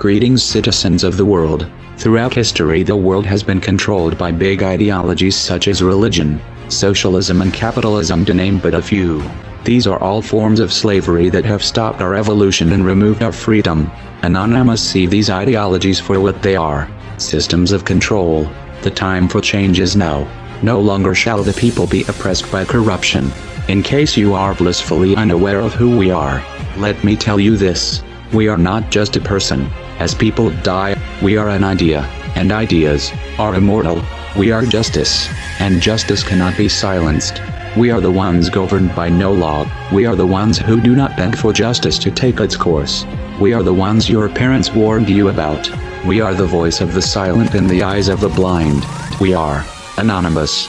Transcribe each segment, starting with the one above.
Greetings, citizens of the world. Throughout history, the world has been controlled by big ideologies such as religion, socialism and capitalism, to name but a few. These are all forms of slavery that have stopped our evolution and removed our freedom. Anonymous see these ideologies for what they are: systems of control. The time for change is now. No longer shall the people be oppressed by corruption. In case you are blissfully unaware of who we are, let me tell you this: we are not just a person. As people die, we are an idea, and ideas are immortal. We are justice, and justice cannot be silenced. We are the ones governed by no law. We are the ones who do not beg for justice to take its course. We are the ones your parents warned you about. We are the voice of the silent in the eyes of the blind. We are anonymous.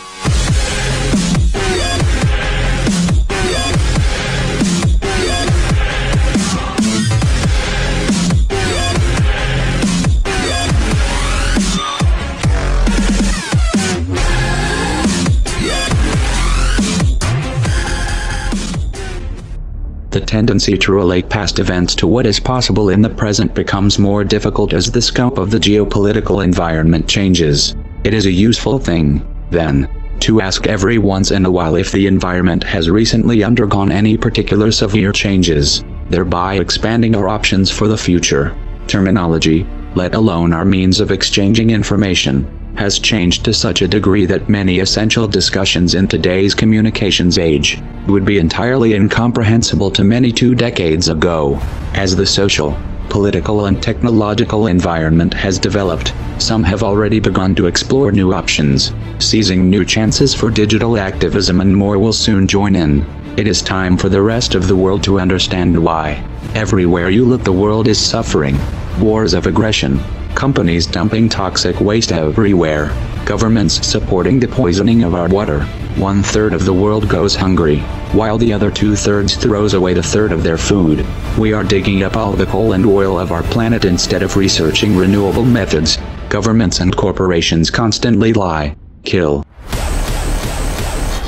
The tendency to relate past events to what is possible in the present becomes more difficult as the scope of the geopolitical environment changes. It is a useful thing, then, to ask every once in a while if the environment has recently undergone any particular severe changes, thereby expanding our options for the future. Terminology, let alone our means of exchanging information, has changed to such a degree that many essential discussions in today's communications age would be entirely incomprehensible to many 2 decades ago. As the social, political and technological environment has developed, some have already begun to explore new options, seizing new chances for digital activism, and more will soon join in. It is time for the rest of the world to understand why. Everywhere you look, the world is suffering. Wars of aggression, companies dumping toxic waste everywhere, governments supporting the poisoning of our water. 1/3 of the world goes hungry, while the other 2/3 throws away 1/3 of their food. We are digging up all the coal and oil of our planet instead of researching renewable methods. Governments and corporations constantly lie, kill,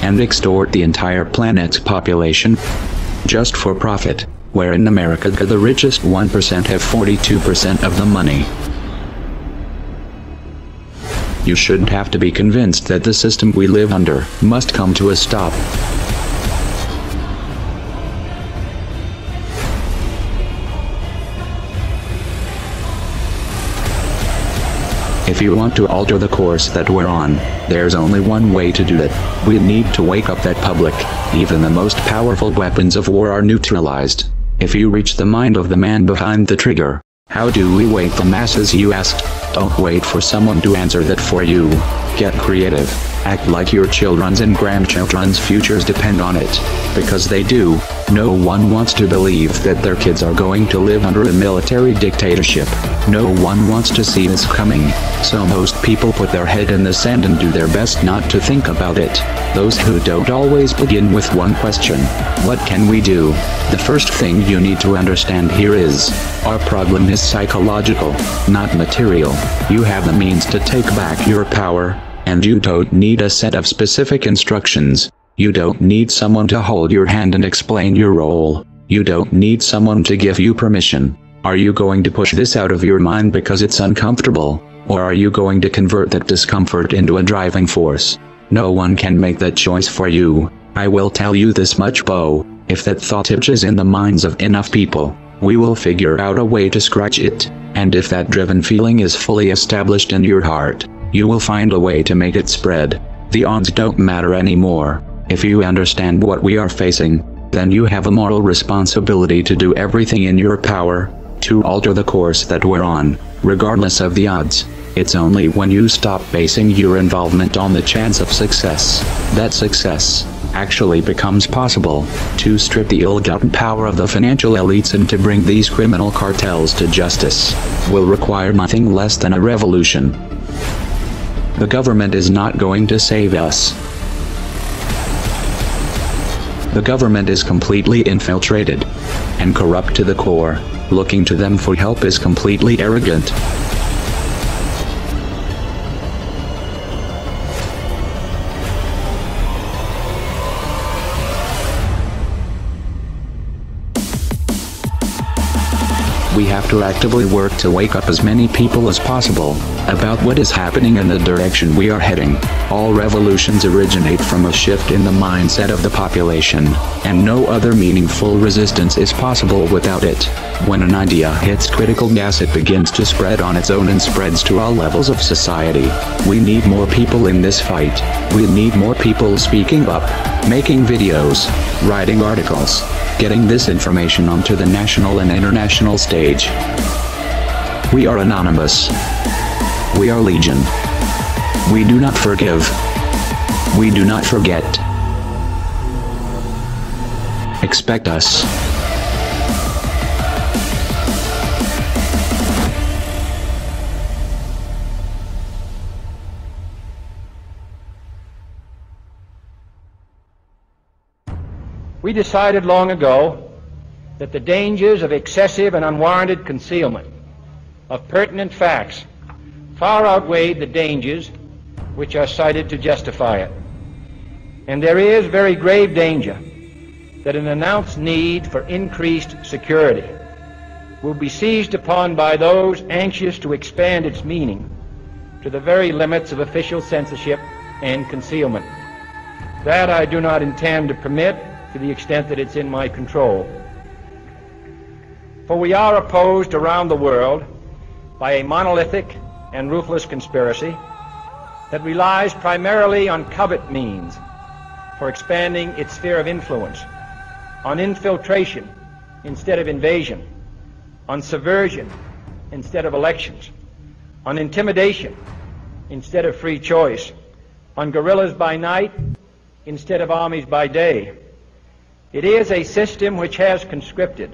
and extort the entire planet's population, just for profit, where in America the richest 1% have 42% of the money. You shouldn't have to be convinced that the system we live under must come to a stop. If you want to alter the course that we're on, there's only one way to do it. We need to wake up that public. Even the most powerful weapons of war are neutralized if you reach the mind of the man behind the trigger. How do we wake the masses, you asked? Don't wait for someone to answer that for you. Get creative. Act like your children's and grandchildren's futures depend on it. Because they do. No one wants to believe that their kids are going to live under a military dictatorship. No one wants to see this coming. So most people put their head in the sand and do their best not to think about it. Those who don't always begin with one question: what can we do? The first thing you need to understand here is, our problem is psychological, not material. You have the means to take back your power, and you don't need a set of specific instructions. You don't need someone to hold your hand and explain your role. You don't need someone to give you permission. Are you going to push this out of your mind because it's uncomfortable, or are you going to convert that discomfort into a driving force? No one can make that choice for you. I will tell you this much, Bo: if that thought itches in the minds of enough people, we will figure out a way to scratch it. And if that driven feeling is fully established in your heart, you will find a way to make it spread. The odds don't matter anymore. If you understand what we are facing, then you have a moral responsibility to do everything in your power to alter the course that we're on, regardless of the odds. It's only when you stop basing your involvement on the chance of success that success actually becomes possible. To strip the ill-gotten power of the financial elites and to bring these criminal cartels to justice will require nothing less than a revolution. The government is not going to save us. The government is completely infiltrated and corrupt to the core. Looking to them for help is completely arrogant. We have to actively work to wake up as many people as possible about what is happening and the direction we are heading. All revolutions originate from a shift in the mindset of the population, and no other meaningful resistance is possible without it. When an idea hits critical mass, it begins to spread on its own and spreads to all levels of society. We need more people in this fight. We need more people speaking up, making videos, writing articles, getting this information onto the national and international stage. We are anonymous. We are legion. We do not forgive. We do not forget. Expect us. We decided long ago that the dangers of excessive and unwarranted concealment of pertinent facts far outweighed the dangers which are cited to justify it. And there is very grave danger that an announced need for increased security will be seized upon by those anxious to expand its meaning to the very limits of official censorship and concealment. That I do not intend to permit to the extent that it's in my control. For we are opposed around the world by a monolithic and ruthless conspiracy that relies primarily on covert means for expanding its sphere of influence, on infiltration instead of invasion, on subversion instead of elections, on intimidation instead of free choice, on guerrillas by night instead of armies by day. It is a system which has conscripted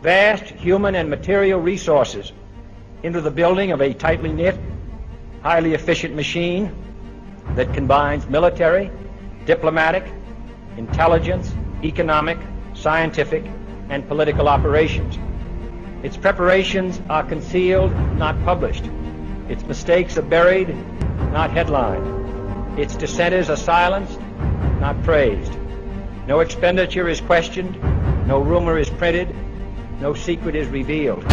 vast human and material resources into the building of a tightly knit, highly efficient machine that combines military, diplomatic, intelligence, economic, scientific, and political operations. Its preparations are concealed, not published. Its mistakes are buried, not headlined. Its dissenters are silenced, not praised. No expenditure is questioned, no rumor is printed, no secret is revealed.